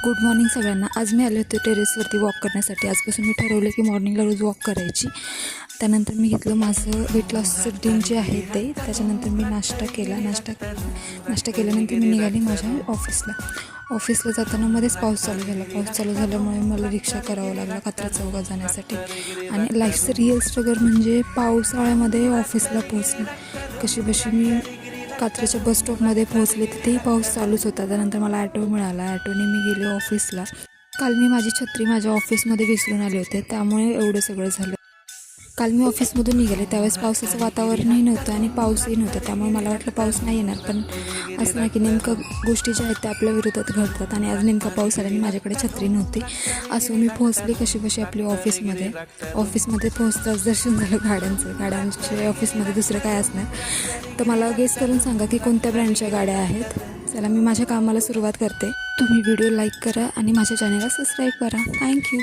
Good morning सगळ्यांना। आज मी आले होते टेरेसवरती वॉक करण्यासाठी। आजपासून मी ठरवलं की मॉर्निंगला रोज वॉक करायची। त्यानंतर मी घेतलं माझं वेट लॉसचं ड्रिंक जे आहे ते। त्याच्यानंतर मी नाश्ता केल्यानंतर मी निघाली माझ्या ऑफिसला जाताना मध्येच पाऊस चालू झाल्यामुळे मला रिक्षा करावं लागला कात्रा चौकात जाण्यासाठी। आणि लाईफचं रिअल स्ट्रगल म्हणजे पावसाळ्यामध्ये ऑफिसला पोहोचणं। कशीबशी मी कात्रेच्या बस स्टॉपमध्ये पोहोचले, तिथेही पाऊस चालूच होता। त्यानंतर मला ॲटो मिळाला, ॲटोने मी गेले ऑफिसला। काल मी माझी छत्री माझ्या ऑफिसमध्ये विसरून आले होते, त्यामुळे एवढं सगळं झालं। काल मी ऑफिसमधून निघाले त्यावेळेस पावसाचं वातावरणही नव्हतं आणि पाऊसही नव्हता, त्यामुळे मला वाटलं पाऊस नाही येणार। पण असं नाही की नेमकं गोष्टी ज्या आहेत त्या आपल्या विरोधात घडतात, आणि आज नेमका पाऊस आला आणि माझ्याकडे छत्री नव्हती। असं मी पोहोचले कशीबशी आपली ऑफिसमध्ये पोहोचताच दर्शन झालं गाड्यांचे ऑफिसमध्ये दुसरं काय असणार। तर मला गेस करून सांगा की कोणत्या ब्रँडच्या गाड्या आहेत। चला मी माझ्या कामाला सुरुवात करते। तुम्ही व्हिडिओ लाईक करा आणि माझ्या चॅनलला सबस्क्राईब करा। थँक्यू।